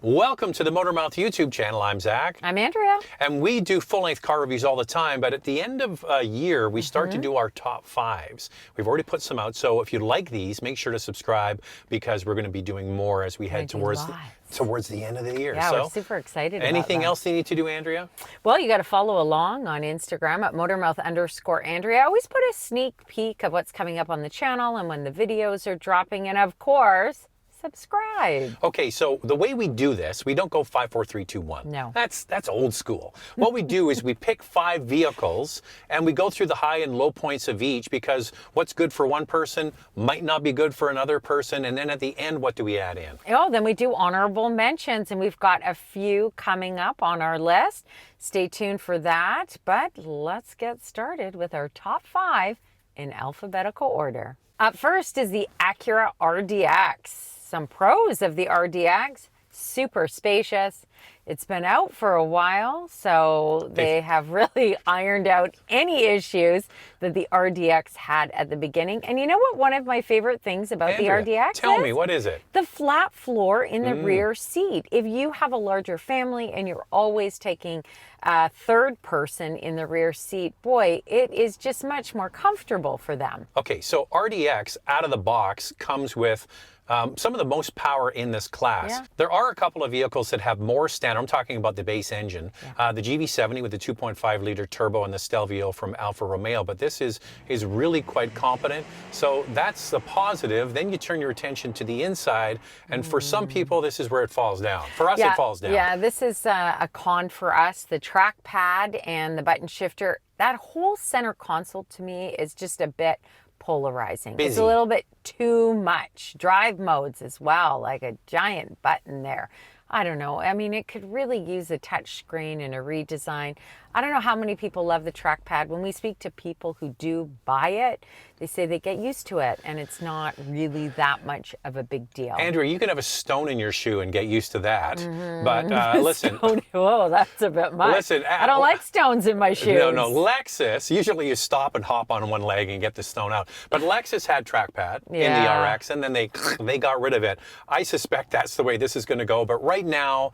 Welcome to the Motormouth YouTube channel. I'm Zach. I'm Andrea. And we do full-length car reviews all the time, but at the end of a year, we start to do our top fives. We've already put some out, so if you like these, make sure to subscribe because we're going to be doing more as we head towards the end of the year. Yeah, so, we're super excited anything about else you need to do, Andrea? Well, you got to follow along on Instagram at Motormouth_Andrea. I always put a sneak peek of what's coming up on the channel and when the videos are dropping, and of course, subscribe. Okay, so the way we do this, we don't go 5, 4, 3, 2, 1. No. That's old school. What we do is we pick 5 vehicles and we go through the high and low points of each because what's good for one person might not be good for another person. And then at the end, what do we add in? Oh, then we do honorable mentions, and we've got a few coming up on our list. Stay tuned for that, but let's get started with our top 5 in alphabetical order. Up first is the Acura RDX. Some pros of the RDX: super spacious. It's been out for a while, so they have really ironed out any issues that the RDX had at the beginning. And you know what one of my favorite things about Andrea, the RDX tell is? me, what is it? The flat floor in the rear seat. If you have a larger family and you're always taking a third person in the rear seat, boy, it is just much more comfortable for them. Okay, so RDX out of the box comes with some of the most power in this class. Yeah. There are a couple of vehicles that have more standard. I'm talking about the base engine. The GV70 with the 2.5 liter turbo and the Stelvio from Alfa Romeo, but this is really quite competent. So that's the positive. Then you turn your attention to the inside, and for some people, this is where it falls down. For us, it falls down. Yeah, this is a con for us. The trackpad and the button shifter, that whole center console to me is just a bit polarizing. Busy. It's a little bit too much. Drive modes as well, like a giant button there. I don't know. I mean, it could really use a touch screen and a redesign. I don't know how many people love the trackpad. When we speak to people who do buy it, they say they get used to it and it's not really that much of a big deal. Andrew, you can have a stone in your shoe and get used to that. But listen. Whoa, that's a bit much. Listen, I don't like stones in my shoes. No, Lexus, usually you stop and hop on one leg and get the stone out. But Lexus had trackpad in the RX, and then they got rid of it. I suspect that's the way this is going to go. But right now,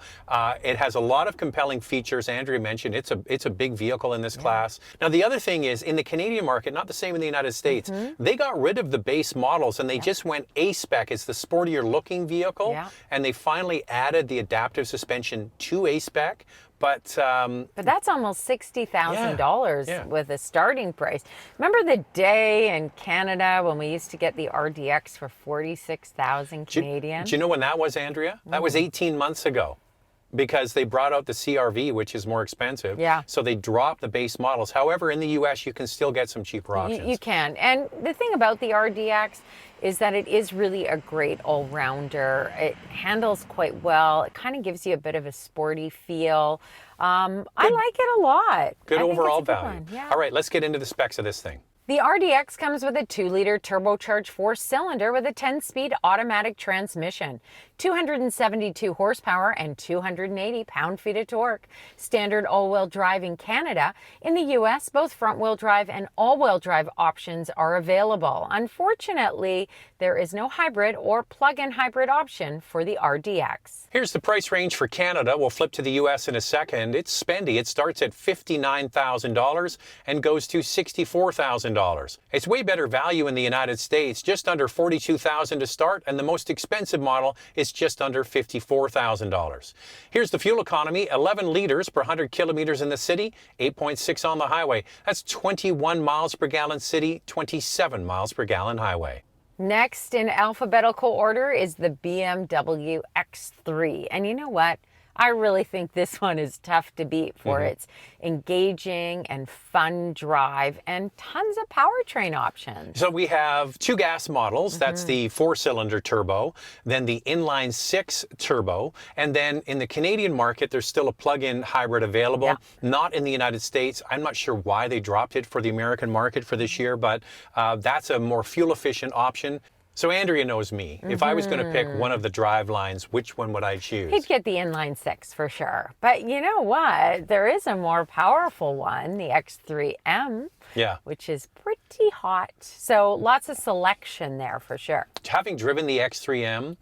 it has a lot of compelling features. Andrea mentioned it's a big vehicle in this class. Now, the other thing is, in the Canadian market, not the same in the United States, they got rid of the base models and they just went A-Spec. It's the sportier looking vehicle. And they finally added the adaptive suspension to A-Spec. But that's almost $60,000 with a starting price. Remember the day in Canada when we used to get the RDX for 46,000 Canadian? Do you know when that was, Andrea? That was 18 months ago. Because they brought out the CRV, which is more expensive. So they dropped the base models. However, in the US, you can still get some cheaper options. You can. And the thing about the RDX is that it is really a great all-rounder. It handles quite well. It kind of gives you a bit of a sporty feel. I like it a lot. Good overall value. All right, let's get into the specs of this thing. The RDX comes with a 2-liter turbocharged 4-cylinder with a 10-speed automatic transmission, 272 horsepower and 280 pound-feet of torque. Standard all-wheel drive in Canada. In the US, both front-wheel drive and all-wheel drive options are available. Unfortunately, there is no hybrid or plug-in hybrid option for the RDX. Here's the price range for Canada. We'll flip to the US in a second. It's spendy. It starts at $59,000 and goes to $64,000. It's way better value in the United States, just under $42,000 to start, and the most expensive model is just under $54,000. Here's the fuel economy: 11 liters per 100 kilometers in the city, 8.6 on the highway. That's 21 miles per gallon city, 27 miles per gallon highway. Next in alphabetical order is the BMW X3. And you know what? I really think this one is tough to beat for its engaging and fun drive and tons of powertrain options. So we have 2 gas models. That's the 4-cylinder turbo, then the inline 6 turbo, and then in the Canadian market, there's still a plug-in hybrid available. Not in the United States. I'm not sure why they dropped it for the American market for this year, but that's a more fuel-efficient option. So Andrea knows me. If I was going to pick one of the drive lines, which one would I choose? He'd get the inline 6 for sure. But you know what? There is a more powerful one, the X3M, which is pretty hot. So lots of selection there for sure. Having driven the X3M,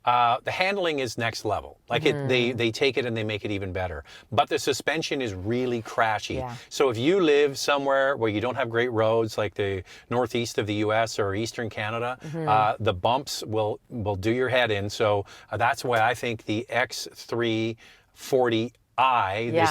the handling is next level. Like they take it and they make it even better. But the suspension is really crashy. Yeah. So if you live somewhere where you don't have great roads, like the northeast of the U.S. or eastern Canada, the bumps will do your head in. So that's why I think the X3 40i,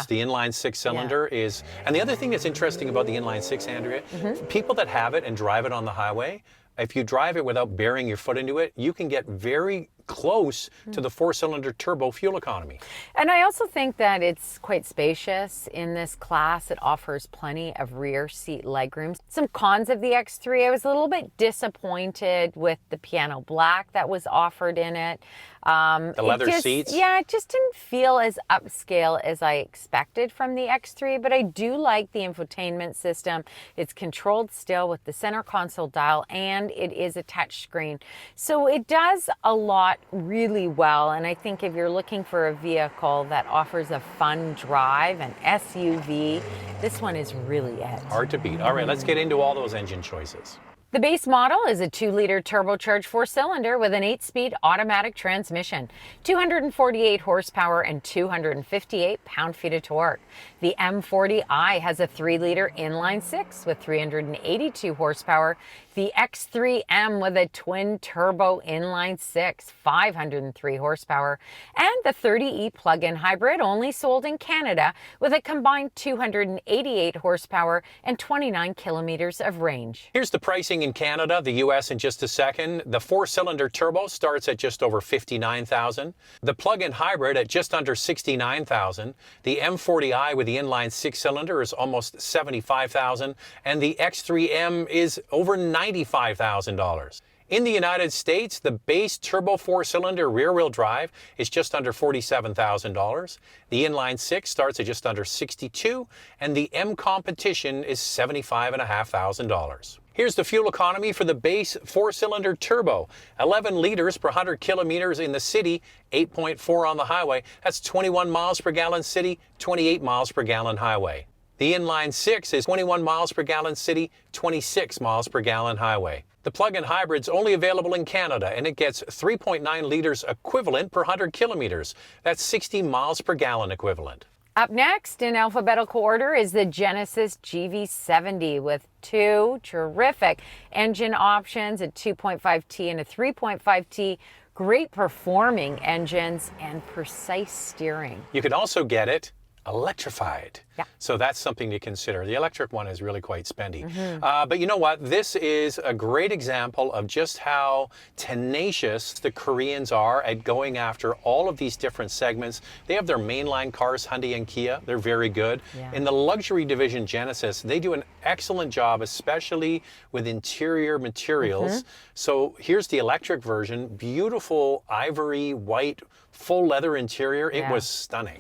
the inline six-cylinder is. And the other thing that's interesting about the inline six, Andrea, people that have it and drive it on the highway, if you drive it without bearing your foot into it, you can get very close to the four-cylinder turbo fuel economy. And I also think that it's quite spacious in this class. It offers plenty of rear seat legroom. Some cons of the X3, I was a little bit disappointed with the piano black that was offered in it. The leather seats? Yeah, it just didn't feel as upscale as I expected from the X3, but I do like the infotainment system. It's controlled still with the center console dial, and it is a touch screen. So it does a lot really well, and I think if you're looking for a vehicle that offers a fun drive, an SUV, this one is really it. Hard to beat. All right, let's get into all those engine choices. The base model is a 2-liter turbocharged 4-cylinder with an 8-speed automatic transmission, 248 horsepower and 258 pound-feet of torque. The M40i has a 3-liter inline 6 with 382 horsepower. The X3M with a twin-turbo inline 6, 503 horsepower. And the 30e plug-in hybrid, only sold in Canada, with a combined 288 horsepower and 29 kilometers of range. Here's the pricing in Canada, the US in just a second. The 4-cylinder turbo starts at just over $59,000. The plug-in hybrid at just under $69,000. The M40i with the inline 6-cylinder is almost $75,000. And the X3M is over $95,000. In the United States, the base turbo 4-cylinder rear-wheel drive is just under $47,000. The inline 6 starts at just under $62,000, and the M competition is $75,500. Here's the fuel economy for the base 4-cylinder turbo. 11 liters per 100 kilometers in the city, 8.4 on the highway. That's 21 miles per gallon city, 28 miles per gallon highway. The inline 6 is 21 miles per gallon city, 26 miles per gallon highway. The plug-in hybrid's only available in Canada, and it gets 3.9 liters equivalent per 100 kilometers. That's 60 miles per gallon equivalent. Up next in alphabetical order is the Genesis GV70 with two terrific engine options, a 2.5T and a 3.5T. Great performing engines and precise steering. You can also get it electrified. Yeah. So that's something to consider. The electric one is really quite spendy. But you know what? This is a great example of just how tenacious the Koreans are at going after all of these different segments. They have their mainline cars, Hyundai and Kia. They're very good. Yeah. In the luxury division, Genesis, they do an excellent job, especially with interior materials. So here's the electric version. Beautiful ivory white, full leather interior. It was stunning.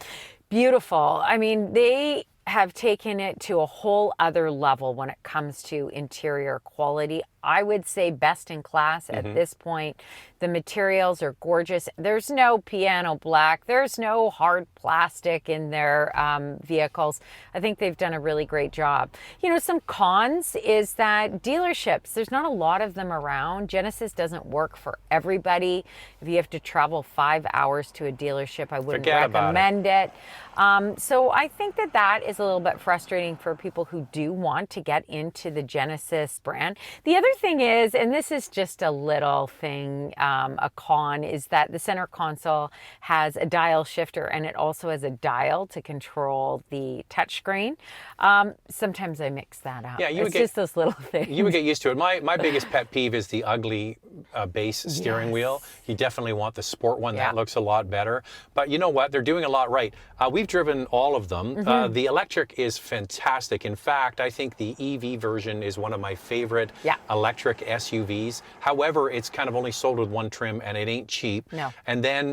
Beautiful. I mean, they have taken it to a whole other level when it comes to interior quality. I would say best in class at this point. The materials are gorgeous. There's no piano black. There's no hard plastic in their vehicles. I think they've done a really great job. You know, some cons is that dealerships, there's not a lot of them around. Genesis doesn't work for everybody. If you have to travel 5 hours to a dealership, I wouldn't recommend it. So I think that that is a little bit frustrating for people who do want to get into the Genesis brand. The other thing is, and this is just a little thing, a con, is that the center console has a dial shifter and it also has a dial to control the touchscreen. Sometimes I mix that up. Yeah, it's just those little things. You would get used to it. My biggest pet peeve is the ugly base steering wheel. You definitely want the sport one. That looks a lot better. But you know what? They're doing a lot right. We've driven all of them. The electric is fantastic. In fact, I think the EV version is one of my favorite electric SUVs. However, it's kind of only sold with one trim and it ain't cheap. No. And then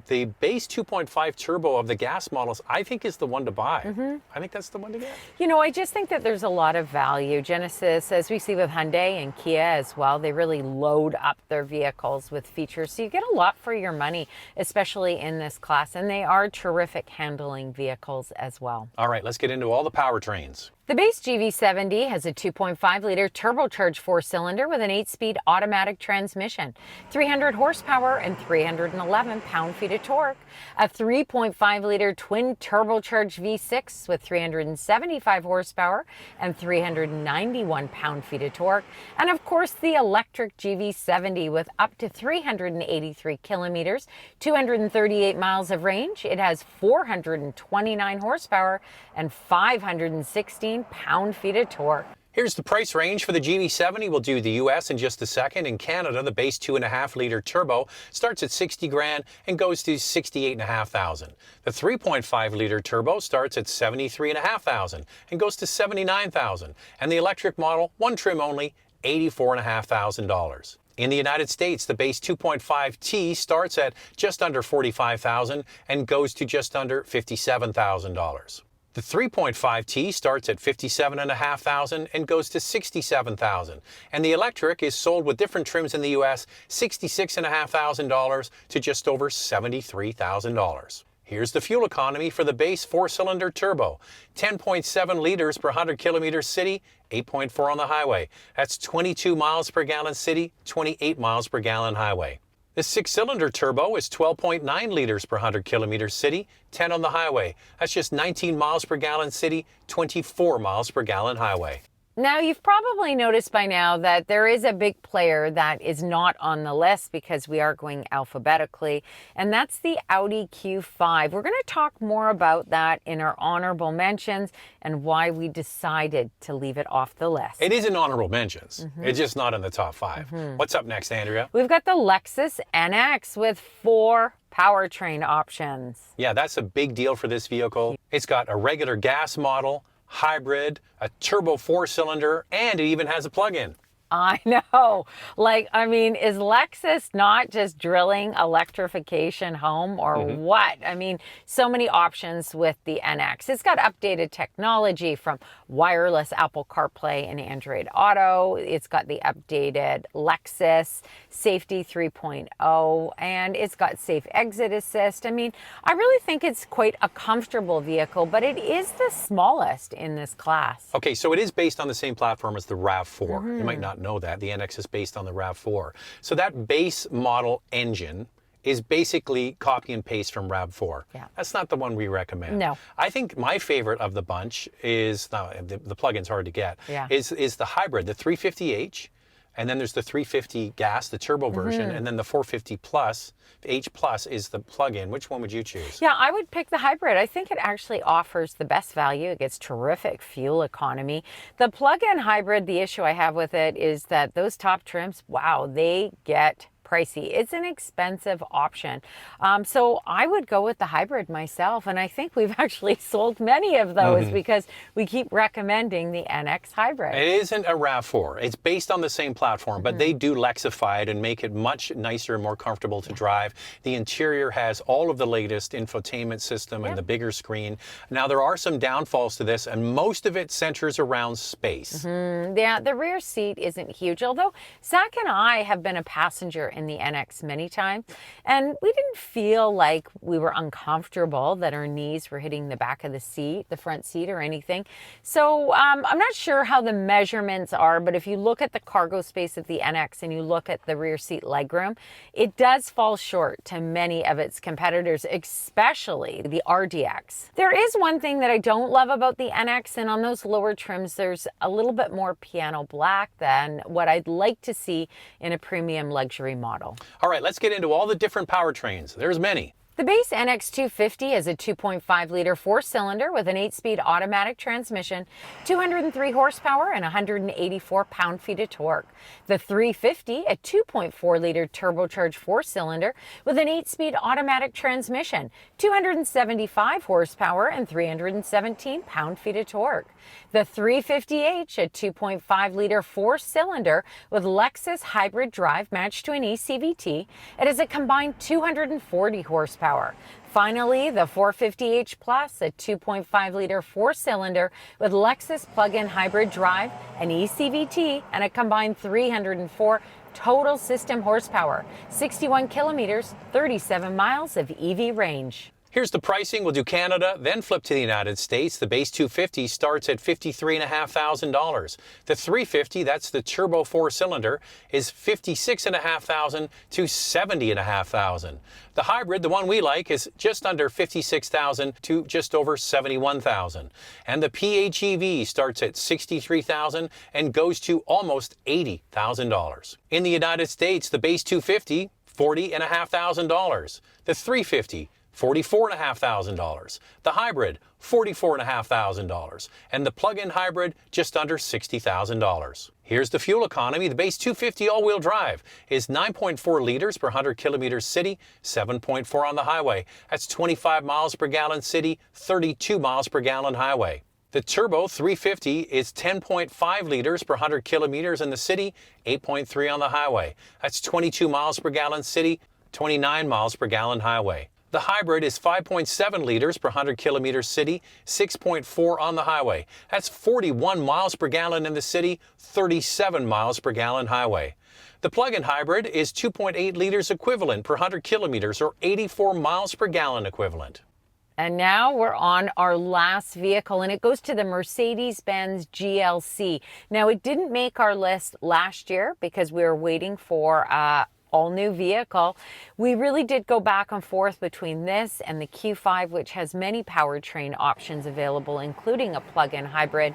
the base 2.5 turbo of the gas models, I think is the one to buy. I think that's the one to get. You know, I just think that there's a lot of value. Genesis, as we see with Hyundai and Kia as well, they really load up their vehicles with features. So you get a lot for your money, especially in this class. And they are terrific handling vehicles as well. All right, let's get into all the powertrains. The base GV70 has a 2.5-liter turbocharged four-cylinder with an 8-speed automatic transmission, 300 horsepower and 311 pound-feet of torque, a 3.5-liter twin turbocharged V6 with 375 horsepower and 391 pound-feet of torque, and of course the electric GV70 with up to 383 kilometers, 238 miles of range. It has 429 horsepower and 516 pound-feet of torque. Here's the price range for the GV70. We'll do the US in just a second. In Canada, the base 2.5-liter turbo starts at 60 grand and goes to 68,500. The 3.5-liter turbo starts at 73,500 and goes to 79,000. And the electric model, one trim only, $84,500. In the United States, the base 2.5T starts at just under $45,000 and goes to just under $57,000. The 3.5T starts at $57,500 and goes to $67,000. And the electric is sold with different trims in the US, $66,500 to just over $73,000. Here's the fuel economy for the base four-cylinder turbo. 10.7 liters per 100 kilometers city, 8.4 on the highway. That's 22 miles per gallon city, 28 miles per gallon highway. The six-cylinder turbo is 12.9 liters per 100 kilometers city, 10 on the highway. That's just 19 miles per gallon city, 24 miles per gallon highway. Now, you've probably noticed by now that there is a big player that is not on the list because we are going alphabetically, and that's the Audi Q5. We're going to talk more about that in our honorable mentions and why we decided to leave it off the list. It is in honorable mentions. It's just not in the top 5. What's up next, Andrea? We've got the Lexus NX with 4 powertrain options. Yeah, that's a big deal for this vehicle. It's got a regular gas model, hybrid, a turbo four-cylinder, and it even has a plug-in. I know. Is Lexus not just drilling electrification home or what? So many options with the NX. It's got updated technology from wireless Apple CarPlay and Android Auto. It's got the updated Lexus Safety 3.0, and it's got safe exit assist. I really think it's quite a comfortable vehicle, but it is the smallest in this class. Okay, so it is based on the same platform as the RAV4. You might not know that. The NX is based on the RAV4. So that base model engine is basically copy and paste from RAV4. Yeah. That's not the one we recommend. No. I think my favorite of the bunch is, now the plug-in's hard to get, is the hybrid, the 350H. And then there's the 350 gas, the turbo version, and then the 450 Plus, H Plus is the plug-in. Which one would you choose? Yeah, I would pick the hybrid. I think it actually offers the best value. It gets terrific fuel economy. The plug-in hybrid, the issue I have with it is that those top trims, wow, they get pricey. It's an expensive option. So I would go with the hybrid myself. And I think we've actually sold many of those because we keep recommending the NX hybrid. It isn't a RAV4. It's based on the same platform, but they do Lexify it and make it much nicer and more comfortable to drive. The interior has all of the latest infotainment system and the bigger screen. Now, there are some downfalls to this, and most of it centers around space. Yeah, the rear seat isn't huge, although Zach and I have been a passenger in the NX many times, and we didn't feel like we were uncomfortable, that our knees were hitting the back of the seat, the front seat, or anything. So I'm not sure how the measurements are, but if you look at the cargo space of the NX and you look at the rear seat legroom, it does fall short to many of its competitors, especially the RDX. There is one thing that I don't love about the NX, and on those lower trims, there's a little bit more piano black than what I'd like to see in a premium luxury model. All right, let's get into all the different powertrains. There's many. The base NX 250 is a 2.5-liter four-cylinder with an 8-speed automatic transmission, 203 horsepower, and 184 pound-feet of torque. The 350, a 2.4-liter turbocharged four-cylinder with an 8-speed automatic transmission, 275 horsepower, and 317 pound-feet of torque. The 350H, a 2.5-liter four-cylinder with Lexus hybrid drive matched to an eCVT. It has a combined 240 horsepower. Finally, the 450H Plus, a 2.5-liter four-cylinder with Lexus plug-in hybrid drive, an eCVT, and a combined 304 total system horsepower, 61 kilometers, 37 miles of EV range. Here's the pricing. We'll do Canada, then flip to the United States. The base 250 starts at $53,500. The 350, that's the turbo 4-cylinder, is $56,500 to $70,500. The hybrid, the one we like, is just under $56,000 to just over $71,000. And the PHEV starts at $63,000 and goes to almost $80,000. In the United States, the base 250, $40,500. The 350, $44,500. The hybrid, $44,500. And the plug-in hybrid, just under $60,000. Here's the fuel economy. The base 250 all-wheel drive is 9.4 liters per 100 kilometers city, 7.4 on the highway. That's 25 miles per gallon city, 32 miles per gallon highway. The turbo 350 is 10.5 liters per 100 kilometers in the city, 8.3 on the highway. That's 22 miles per gallon city, 29 miles per gallon highway. The hybrid is 5.7 liters per 100 kilometers city, 6.4 on the highway. That's 41 miles per gallon in the city, 37 miles per gallon highway. The plug-in hybrid is 2.8 liters equivalent per 100 kilometers, or 84 miles per gallon equivalent. And now we're on our last vehicle, and it goes to the Mercedes-Benz GLC. Now, it didn't make our list last year because we were waiting for all-new vehicle. We really did go back and forth between this and the Q5, which has many powertrain options available, including a plug-in hybrid.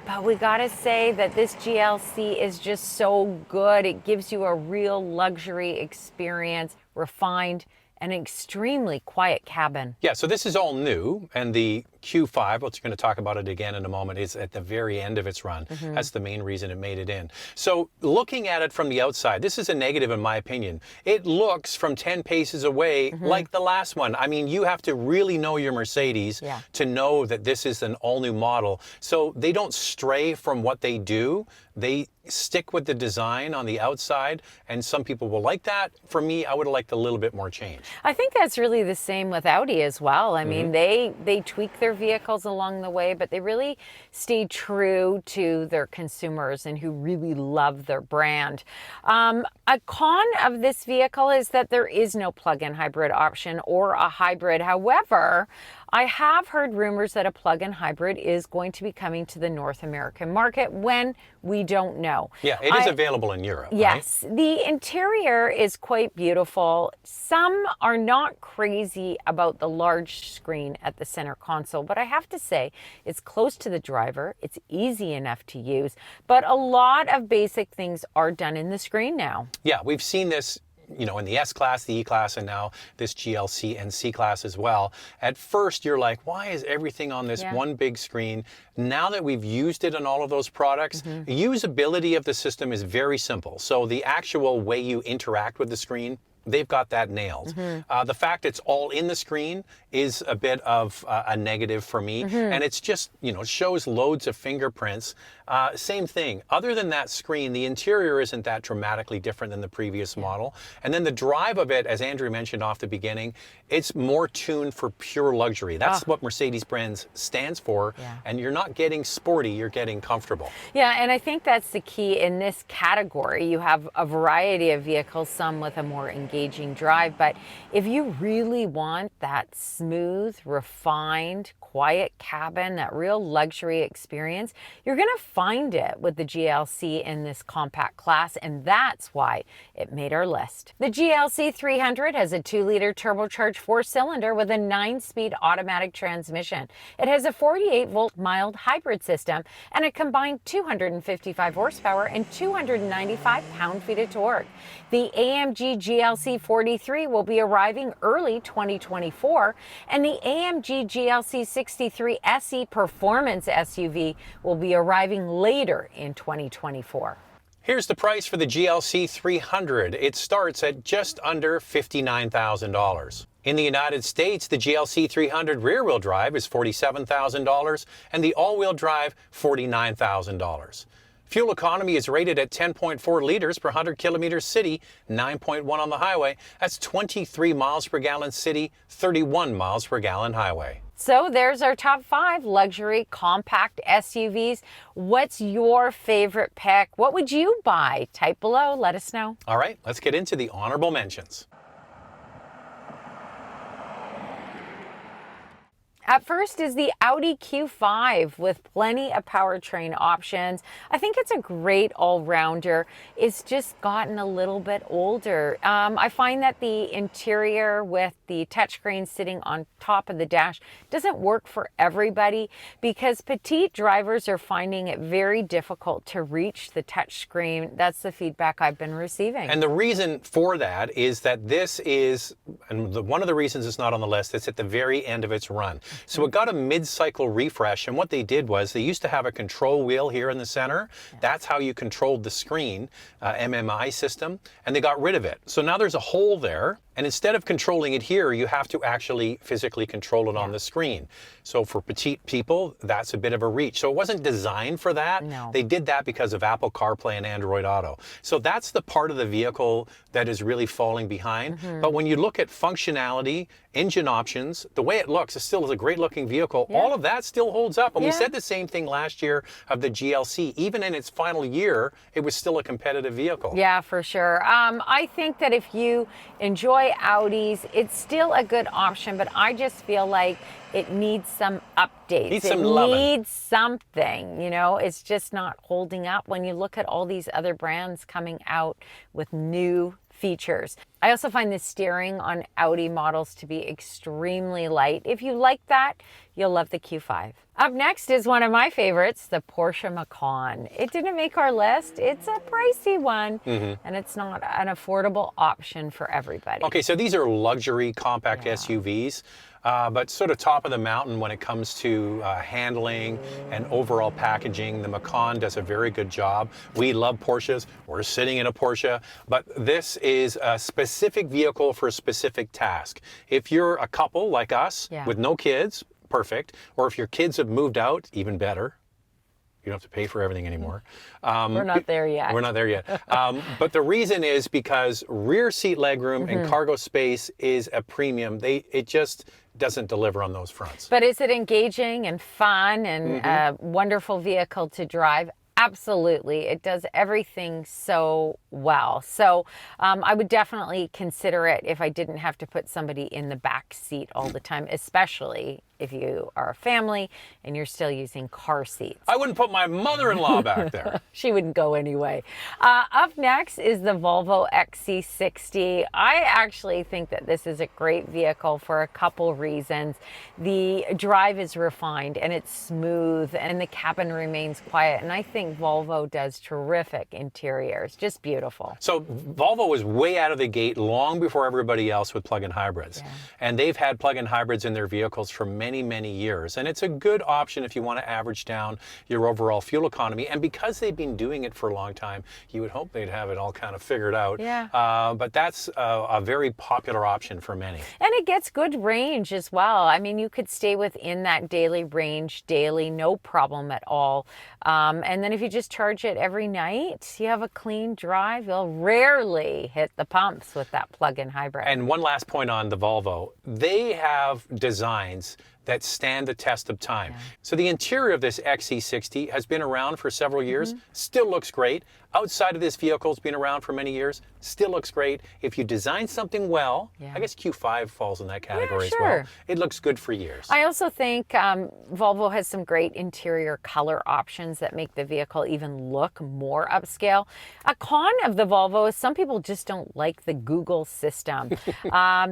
But we gotta say that this GLC is just so good. It gives you a real luxury experience, refined, an extremely quiet cabin. Yeah, so this is all new, and the Q5, which we're going to talk about it again in a moment, is at the very end of its run. That's the main reason it made it in. So looking at it from the outside, this is a negative in my opinion. It looks from 10 paces away like the last one. I mean, you have to really know your Mercedes to know that this is an all-new model. So they don't stray from what they do. They stick with the design on the outside, and some people will like that. For me, I would have liked a little bit more change. I think that's really the same with Audi as well. I mean, they tweak their vehicles along the way, but they really stay true to their consumers and who really love their brand. A con of this vehicle is that there is no plug-in hybrid option or a hybrid. However, I have heard rumors that a plug-in hybrid is going to be coming to the North American market when we don't know. Yeah, it is available in Europe. Yes, right? The interior is quite beautiful. Some are not crazy about the large screen at the center console, but I have to say it's close to the driver. It's easy enough to use, but a lot of basic things are done in the screen now. Yeah, we've seen this, you know, in the S-Class, the E-Class, and now this GLC and C-Class as well. At first, you're like, why is everything on this one big screen? Now that we've used it on all of those products, usability of the system is very simple. So the actual way you interact with the screen, they've got that nailed. The fact it's all in the screen is a bit of a negative for me. And it's just, you know, shows loads of fingerprints. Same thing. Other than that screen, the interior isn't that dramatically different than the previous model. And then the drive of it, as Andrew mentioned off the beginning, it's more tuned for pure luxury. That's what Mercedes-Benz stands for. And you're not getting sporty, you're getting comfortable. Yeah, and I think that's the key in this category. You have a variety of vehicles, some with a more engaging drive, but if you really want that smooth, refined, quiet cabin, that real luxury experience, you're going to find it with the GLC in this compact class, and that's why it made our list. The GLC 300 has a 2-liter turbocharged 4-cylinder with a 9-speed automatic transmission. It has a 48-volt mild hybrid system and a combined 255 horsepower and 295 pound-feet of torque. The AMG GLC 43 will be arriving early 2024, and the AMG GLC 63 SE Performance SUV will be arriving later in 2024. Here's the price for the GLC 300. It starts at just under $59,000. In the United States, the GLC 300 rear-wheel drive is $47,000 and the all-wheel drive $49,000. Fuel economy is rated at 10.4 liters per 100 kilometers city, 9.1 on the highway. That's 23 miles per gallon city, 31 miles per gallon highway. So there's our top 5 luxury compact SUVs. What's your favorite pick? What would you buy? Type below, let us know. All right, let's get into the honorable mentions. At first is the Audi Q5 with plenty of powertrain options. I think it's a great all-rounder. It's just gotten a little bit older. I find that the interior with the touchscreen sitting on top of the dash doesn't work for everybody because petite drivers are finding it very difficult to reach the touchscreen. That's the feedback I've been receiving. And the reason for that is that this is, and one of the reasons it's not on the list, it's at the very end of its run. So it got a mid-cycle refresh, and what they did was they used to have a control wheel here in the center. That's how you controlled the screen, MMI system, and they got rid of it. So now there's a hole there, and instead of controlling it here, you have to actually physically control it on the screen. So for petite people, that's a bit of a reach. So it wasn't designed for that. No. They did that because of Apple CarPlay and Android Auto. So that's the part of the vehicle that is really falling behind. But when you look at functionality, engine options, the way it looks, it still is a great looking vehicle. All of that still holds up. And we said the same thing last year of the GLC. Even in its final year, it was still a competitive vehicle. Yeah, for sure. I think that if you enjoy Audis, it's still a good option, but I just feel like it needs some updates. Needs some it loving. needs something, you know, it's just not holding up when you look at all these other brands coming out with new features. I also find the steering on Audi models to be extremely light. If you like that, you'll love the Q5. Up next is one of my favorites, the Porsche Macan. It didn't make our list. It's a pricey one, and it's not an affordable option for everybody. Okay, so these are luxury compact SUVs. But sort of top of the mountain when it comes to handling and overall packaging. The Macan does a very good job. We love Porsches. We're sitting in a Porsche, but this is a specific vehicle for a specific task. If you're a couple like us with no kids, perfect. Or if your kids have moved out, even better. You don't have to pay for everything anymore. We're not there yet. We're not there yet. But the reason is because rear seat legroom and cargo space is a premium. It just doesn't deliver on those fronts. But is it engaging and fun and a wonderful vehicle to drive? Absolutely. It does everything so well. So I would definitely consider it if I didn't have to put somebody in the back seat all the time, especially if you are a family and you're still using car seats. I wouldn't put my mother-in-law back there. She wouldn't go anyway. Up next is the Volvo XC60. I actually think that this is a great vehicle for a couple reasons. The drive is refined and it's smooth and the cabin remains quiet. And I think Volvo does terrific interiors, just beautiful. So Volvo was way out of the gate long before everybody else with plug-in hybrids. And they've had plug-in hybrids in their vehicles for many years. And it's a good option if you want to average down your overall fuel economy. And because they've been doing it for a long time, you would hope they'd have it all kind of figured out. But that's a very popular option for many. And it gets good range as well. I mean, you could stay within that daily range daily, no problem at all. And then if you just charge it every night, you have a clean drive. You'll rarely hit the pumps with that plug-in hybrid. And one last point on the Volvo. They have designs that stand the test of time. So the interior of this XC60 has been around for several years, still looks great. Outside of this vehicle, it's been around for many years, still looks great. If you design something well, I guess Q5 falls in that category as well. It looks good for years. I also think Volvo has some great interior color options that make the vehicle even look more upscale. A con of the Volvo is some people just don't like the Google system.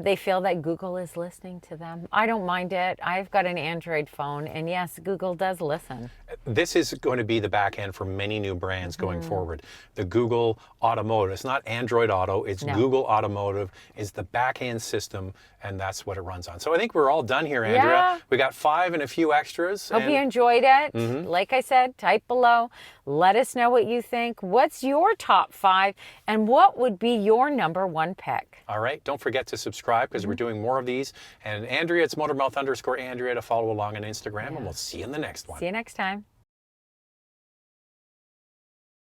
They feel that Google is listening to them. I don't mind it. I've got an Android phone, and yes, Google does listen. This is going to be the back end for many new brands going forward. The Google Automotive. It's not Android Auto, it's Google Automotive is the back end system, and that's what it runs on. So I think we're all done here, Andrea. We got 5 and a few extras. Hope you enjoyed it. Like I said, type below. Let us know what you think. What's your top 5, and what would be your #1 pick? All right. Don't forget to subscribe because we're doing more of these. And Andrea, it's Motormouth _Andrea to follow along on Instagram, and we'll see you in the next one. See you next time.